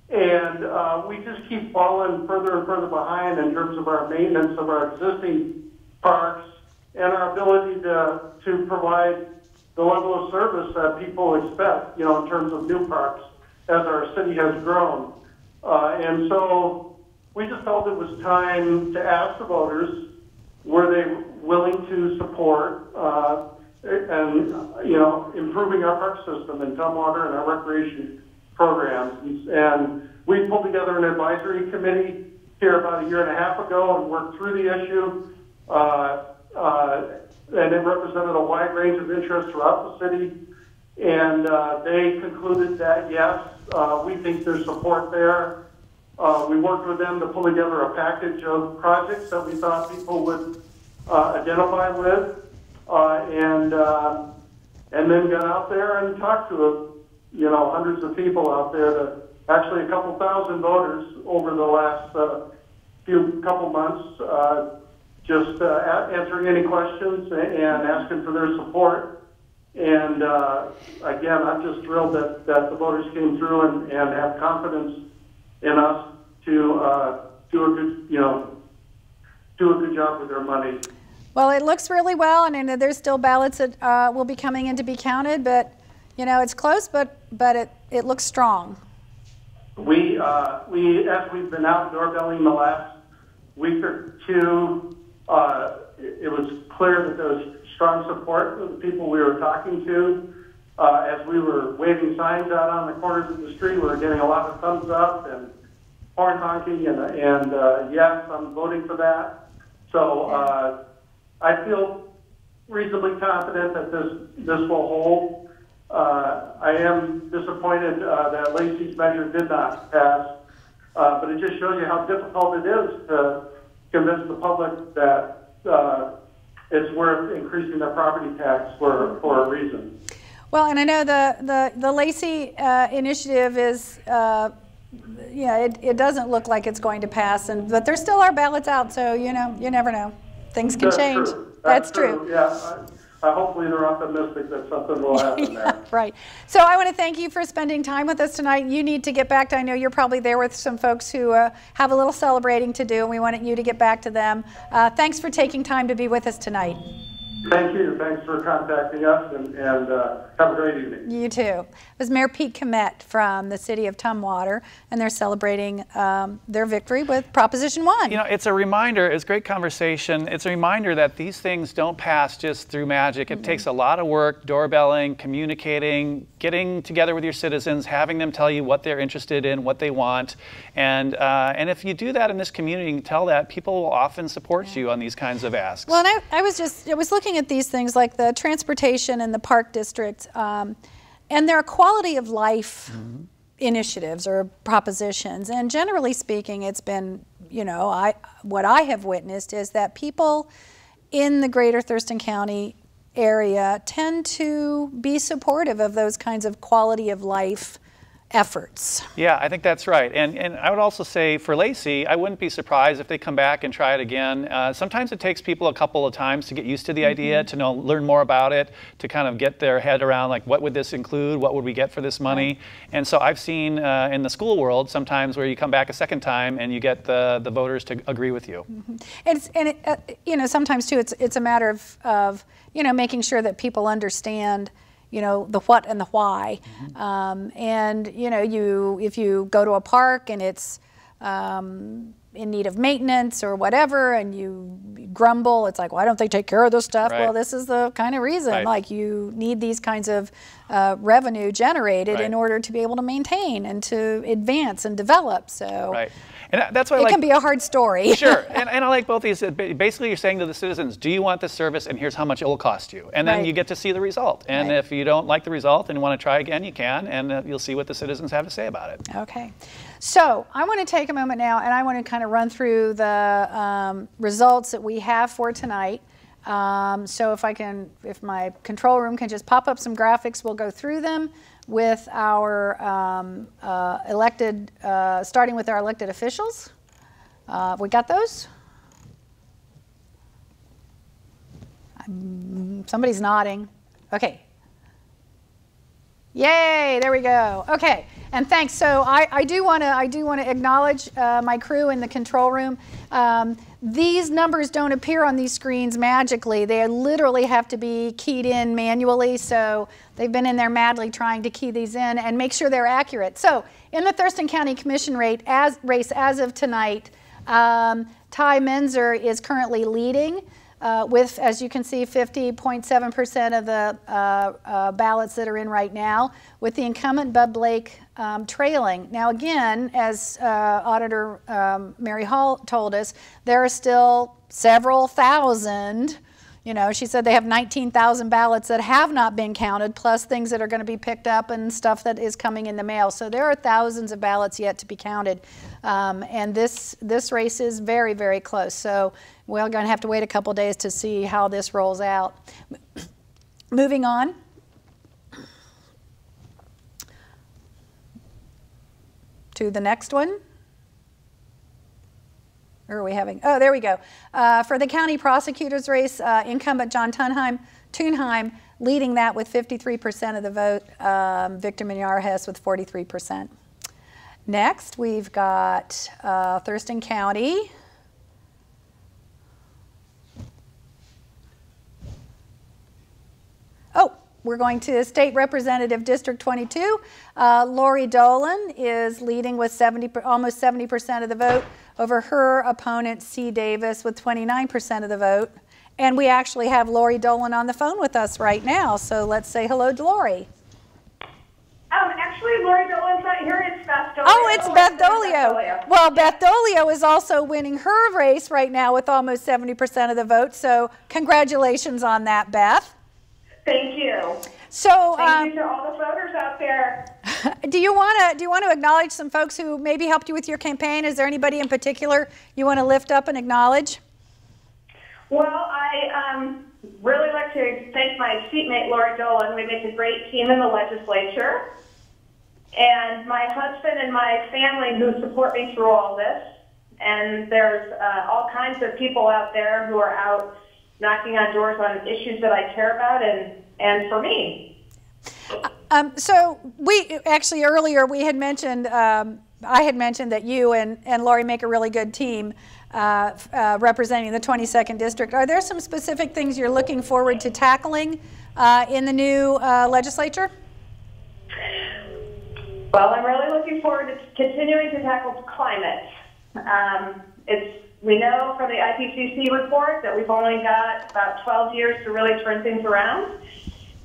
And we just keep falling further and further behind in terms of our maintenance of our existing parks and our ability to provide the level of service that people expect, you know, in terms of new parks as our city has grown. And so we just felt it was time to ask the voters, were they willing to support and, you know, improving our park system in Tumwater and our recreation programs. And we pulled together an advisory committee here about a year and a half ago and worked through the issue. And it represented a wide range of interests throughout the city. And they concluded that, yes, we think there's support there. We worked with them to pull together a package of projects that we thought people would identify with. And then got out there and talked to hundreds of people out there, actually a couple thousand voters over the last couple months, just answering any questions and asking for their support. And again, I'm just thrilled that the voters came through and have confidence in us to do a good job with their money. Well, it looks really well, and I know there's still ballots that will be coming in to be counted, but you know, it's close, but it looks strong. As we've been out doorbelling the last week or two, it was clear that there was strong support for the people we were talking to. As we were waving signs out on the corners of the street, we were getting a lot of thumbs up and horn honking, and yes, I'm voting for that. So I feel reasonably confident that this will hold. I am disappointed that Lacey's measure did not pass, but it just shows you how difficult it is to convince the public that it's worth increasing their property tax for a reason. Well, and I know the Lacey initiative is, it doesn't look like it's going to pass, but there still are ballots out, so you never know. Things can change. That's true. Yeah. Hopefully they're optimistic that something will happen there. Right. So I want to thank you for spending time with us tonight. You need to get back to, I know you're probably there with some folks who have a little celebrating to do, and we wanted you to get back to them. Thanks for taking time to be with us tonight. Thank you. Thanks for contacting us, and have a great evening. You too. It was Mayor Pete Komet from the city of Tumwater, and they're celebrating their victory with Proposition 1. You know, it's a reminder, it's great conversation, it's a reminder that these things don't pass just through magic. It takes a lot of work, doorbelling, communicating, getting together with your citizens, having them tell you what they're interested in, what they want. And if you do that in this community and tell that, people will often support you on these kinds of asks. Well, and I was looking at these things like the transportation and the park district, and there are quality of life initiatives or propositions. And generally speaking, it's been, you know, what I have witnessed is that people in the greater Thurston County area tend to be supportive of those kinds of quality of life efforts. Yeah, I think that's right. And I would also say for Lacey, I wouldn't be surprised if they come back and try it again. Sometimes it takes people a couple of times to get used to the idea, to learn more about it, to kind of get their head around like what would this include, what would we get for this money. And so I've seen in the school world sometimes where you come back a second time and you get the voters to agree with you. You know, sometimes too it's a matter of you know, making sure that people understand, you know, the what and the why. And, you know, if you go to a park and it's in need of maintenance or whatever, and you grumble, it's like, why don't they take care of this stuff? Right. Well, this is the kind of reason. Right. Like, you need these kinds of revenue generated Right. in order to be able to maintain and to advance and develop. So. Right. And that's why it can be a hard story. Sure, and I like both these. Basically, you're saying to the citizens, do you want this service, and here's how much it will cost you. And then Right. you get to see the result. And Right. if you don't like the result and want to try again, you can, and you'll see what the citizens have to say about it. Okay. So I want to take a moment now, and I want to kind of run through the results that we have for tonight. So if my control room can just pop up some graphics, we'll go through them with our starting with our elected officials. We got those? Somebody's nodding. Okay. Yay, there we go. Okay, and thanks. So I do want to acknowledge my crew in the control room. These numbers don't appear on these screens magically. They literally have to be keyed in manually, so they've been in there madly trying to key these in and make sure they're accurate. So in the Thurston County Commission race as of tonight, Ty Menzer is currently leading with, as you can see, 50.7% of the ballots that are in right now, with the incumbent Bud Blake trailing. Now again, as Auditor Mary Hall told us, there are still several thousand, you know, she said they have 19,000 ballots that have not been counted, plus things that are going to be picked up and stuff that is coming in the mail. So there are thousands of ballots yet to be counted. And this race is very, very close. So we're going to have to wait a couple days to see how this rolls out. Moving on. To the next one. Or are we having? Oh, there we go. For the county prosecutor's race, incumbent John Thunheim leading that with 53% of the vote. Victor Minyar-Hess with 43%. Next, we've got Thurston County. Oh, we're going to State Representative District 22. Lori Dolan is leading with almost 70% of the vote over her opponent, C. Davis, with 29% of the vote. And we actually have Lori Dolan on the phone with us right now, so let's say hello to Lori. Actually, Lori Dolan's not here. It's Beth Dolio. Oh, it's Beth Dolio. Well, Beth Dolio is also winning her race right now with almost 70% of the vote, so congratulations on that, Beth. Thank you. So, thank you to all the voters out there. Do you want to acknowledge some folks who maybe helped you with your campaign? Is there anybody in particular you want to lift up and acknowledge? Well, I really like to thank my seatmate, Lori Dolan. We make a great team in the legislature. And my husband and my family who support me through all this. And there's all kinds of people out there who are out knocking on doors on issues that I care about and for me. So we actually earlier we had mentioned, I had mentioned that you and Lori make a really good team. representing the 22nd District. Are there some specific things you're looking forward to tackling in the new legislature? Well, I'm really looking forward to continuing to tackle climate. We know from the IPCC report that we've only got about 12 years to really turn things around.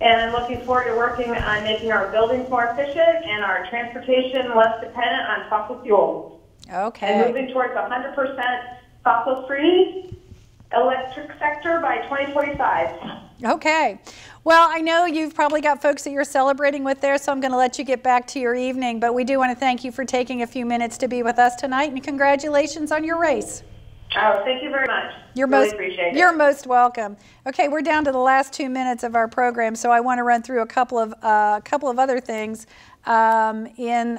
And I'm looking forward to working on making our buildings more efficient and our transportation less dependent on fossil fuels. Okay. And moving towards 100% fossil-free electric sector by 2045. Okay. Well, I know you've probably got folks that you're celebrating with there, so I'm going to let you get back to your evening. But we do want to thank you for taking a few minutes to be with us tonight, and congratulations on your race. Oh, thank you very much. Appreciate it. You're most welcome. Okay, we're down to the last 2 minutes of our program, so I want to run through a couple of other things in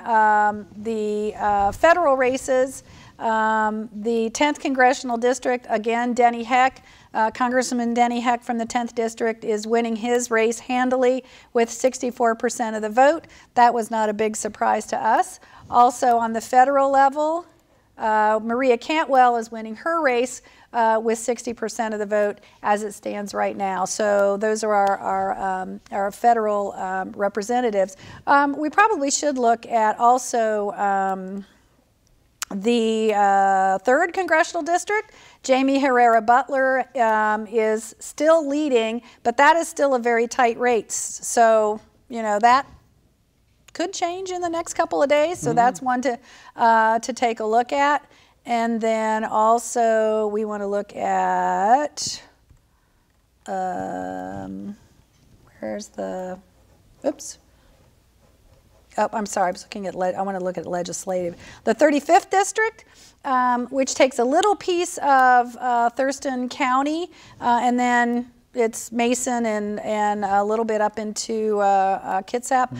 the federal races. The 10th Congressional District, again, Denny Heck, Congressman Denny Heck from the 10th District is winning his race handily with 64% of the vote. That was not a big surprise to us. Also on the federal level, Maria Cantwell is winning her race with 60% of the vote as it stands right now. So those are our federal representatives. We probably should look at also the 3rd Congressional District. Jamie Herrera Butler is still leading, but that is still a very tight race. So, you know, that could change in the next couple of days. So that's one to take a look at. And then also we want to look at, where's the, oops. Oh, I'm sorry, I was looking at, I want to look at legislative. The 35th District, which takes a little piece of Thurston County, and then it's Mason and a little bit up into Kitsap.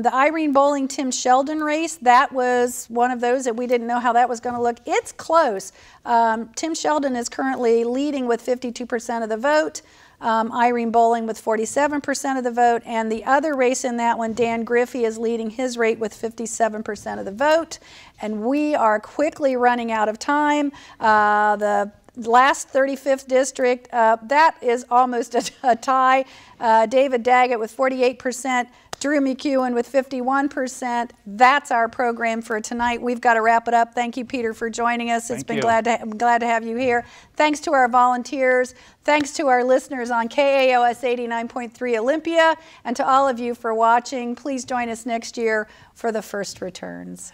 The Irene Bowling Tim Sheldon race, that was one of those that we didn't know how that was going to look. It's close. Tim Sheldon is currently leading with 52% of the vote. Irene Bowling with 47% of the vote, and the other race in that one, Dan Griffey, is leading his rate with 57% of the vote. And we are quickly running out of time. The last 35th district, that is almost a tie. David Daggett with 48%, Drew McEwen with 51%. That's our program for tonight. We've got to wrap it up. Thank you, Peter, for joining us. I'm glad to have you here. Thanks to our volunteers. Thanks to our listeners on KAOS 89.3 Olympia, and to all of you for watching. Please join us next year for the first returns.